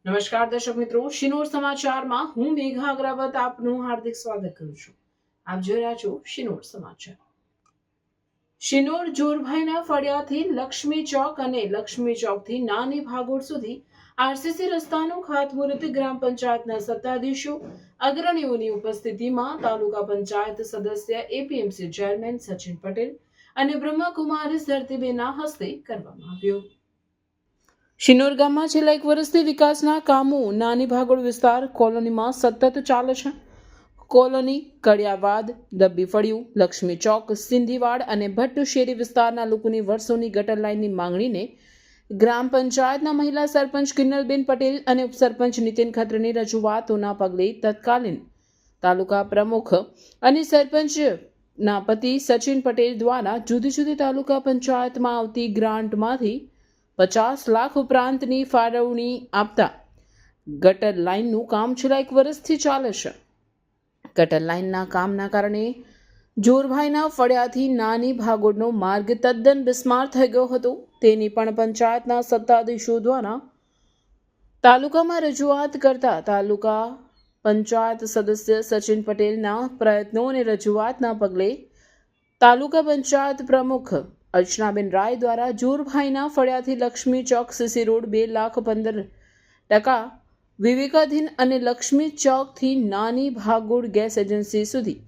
નમસ્કાર દર્શક મિત્રો, શિનોર સમાચારમાં હું મેઘા અગ્રવત આપનું હાર્દિક સ્વાગત કરું છું. આપ જોઈ રહ્યા છો શિનોર સમાચાર. શિનોર જોરભાઈના ફળિયાથી લક્ષ્મી ચોક અને લક્ષ્મી ચોકથી નાની ભાગોળ સુધી આરસીસી રસ્તાનું ખાતમુહૂર્ત ગ્રામ પંચાયતના સત્તાધીશો અગ્રણીઓની ઉપસ્થિતિમાં તાલુકા પંચાયત સદસ્ય એપીએમસી ચેરમેન સચિન પટેલ અને બ્રહ્મકુમારી ધરતીબેનના હસ્તે કરવામાં આવ્યો. શિનોર ગામમાં છેલ્લા 1 વર્ષથી વિકાસના કામો નાની ભાગોળ વિસ્તાર કોલોનીમાં સતત ચાલે છે. કોલોની, કડિયાવાદ, દબ્બી ફળિયું, લક્ષ્મી ચોક, સિંધીવાડ અને ભટ્ટ શેરી વિસ્તારના લોકોની વર્ષોની ગટર લાઇનની માંગણીને ગ્રામ પંચાયતના મહિલા સરપંચ કિન્નરબેન પટેલ અને ઉપસરપંચ નીતિન ખત્રીની રજૂઆતોના પગલે તત્કાલીન તાલુકા પ્રમુખ અને સરપંચના પતિ સચિન પટેલ દ્વારા જુદી જુદી તાલુકા પંચાયતમાં આવતી ગ્રાન્ટમાંથી 50 લાખ ઉપરાંતની ફાળવણી આપતા ગટર લાઇનનું કામ છેલ્લા 1 વર્ષથી ચાલે છે. ગટર લાઇનના કામના કારણે જોરભાઈના ફળિયાથી નાની ભાગોળનો માર્ગ તદ્દન બિસ્માર થઈ ગયો હતો. તેની પણ પંચાયતના સત્તાધીશો દ્વારા તાલુકામાં રજૂઆત કરતા તાલુકા પંચાયત સદસ્ય સચિન પટેલના પ્રયત્નો અને રજૂઆતના પગલે તાલુકા પંચાયત પ્રમુખ અર્ચનાબેન રાય દ્વારા જોરભાઈના ફળિયાથી લક્ષ્મી ચોક સીસી રોડ 2,15% વિવેકાધીન અને લક્ષ્મી ચોકથી નાની ભાગોળ ગેસ એજન્સી સુધી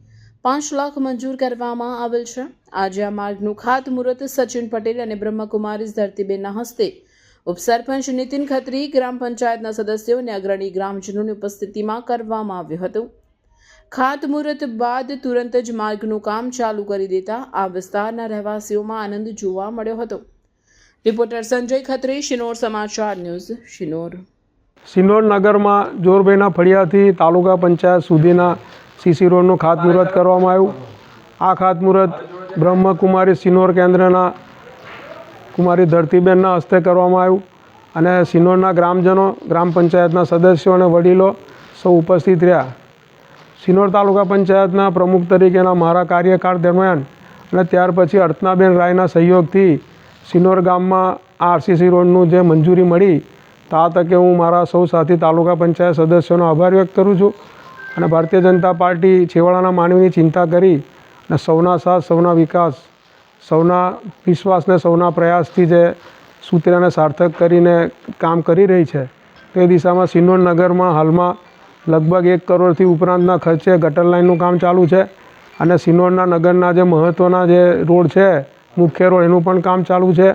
5 લાખ મંજૂર કરવામાં આવેલ છે. આજે આ માર્ગનું ખાતમુહૂર્ત સચિન પટેલ અને બ્રહ્મકુમારી ધરતીબેનના હસ્તે ઉપસરપંચ નીતિન ખત્રી, ગ્રામ પંચાયતના સદસ્યો અને અગ્રણી ગ્રામજનોની ઉપસ્થિતિમાં કરવામાં આવ્યું હતું. ખાતમુહૂર્ત બાદ તુરંત જ માર્ગનું કામ ચાલુ કરી દેતા આ વિસ્તારના રહેવાસીઓમાં આનંદ જોવા મળ્યો હતો. રિપોર્ટર સંજય ખત્રી, શિનોર સમાચાર ન્યૂઝ, શિનોર. શિનોર નગરમાં જોરભાઈના ફળિયાથી તાલુકા પંચાયત સુધીના સીસી રોડનું ખાતમુહૂર્ત કરવામાં આવ્યું. આ ખાતમુહૂર્ત બ્રહ્મકુમારી શિનોર કેન્દ્રના કુમારી ધરતીબેનના હસ્તે કરવામાં આવ્યું અને શિનોરના ગ્રામજનો, ગ્રામ પંચાયતના સદસ્યો અને વડીલો સૌ ઉપસ્થિત રહ્યા. શિનોર તાલુકા પંચાયતના પ્રમુખ તરીકેના મારા કાર્યકાળ દરમિયાન અને ત્યાર પછી અર્ચનાબેન રાયના સહયોગથી શિનોર ગામમાં આરસીસી રોડનું જે મંજૂરી મળી તો આ તકે હું મારા સૌ સાથી તાલુકા પંચાયત સદસ્યોનો આભાર વ્યક્ત કરું છું. અને ભારતીય જનતા પાર્ટી છેવાડાના માનવીની ચિંતા કરી અને સૌના સાથ, સૌના વિકાસ, સૌના વિશ્વાસને સૌના પ્રયાસથી જે સૂત્રને સાર્થક કરીને કામ કરી રહી છે તે દિશામાં શિનોર નગરમાં હાલમાં લગભગ 1 કરોડથી ઉપરાંતના ખર્ચે ગટર લાઇનનું કામ ચાલુ છે અને શિનોરના નગરના જે મહત્ત્વના જે રોડ છે, મુખ્ય રોડ, એનું પણ કામ ચાલુ છે.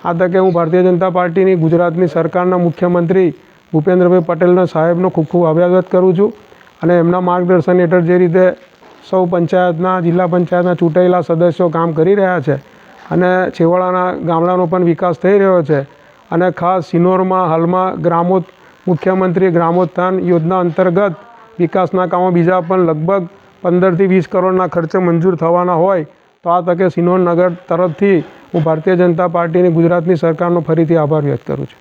આ તકે હું ભારતીય જનતા પાર્ટીની ગુજરાતની સરકારના મુખ્યમંત્રી ભૂપેન્દ્રભાઈ પટેલના સાહેબનો ખૂબ ખૂબ આભાર વ્યક્ત કરું છું અને એમના માર્ગદર્શન હેઠળ જે રીતે સૌ પંચાયતના, જિલ્લા પંચાયતના ચૂંટાયેલા સદસ્યો કામ કરી રહ્યા છે અને છેવાડાના ગામડાનો પણ વિકાસ થઈ રહ્યો છે અને ખાસ શિનોરમાં હાલમાં મુખ્યમંત્રી ગ્રામોત્થાન યોજના અંતર્ગત વિકાસના કામો બીજા પણ લગભગ 15 થી 20 કરોડના ખર્ચે મંજૂર થવાના હોય તો આ તકે શિનોર નગર તરફથી હું ભારતીય જનતા પાર્ટીની ગુજરાતની સરકારનો ફરીથી આભાર વ્યક્ત કરું છું.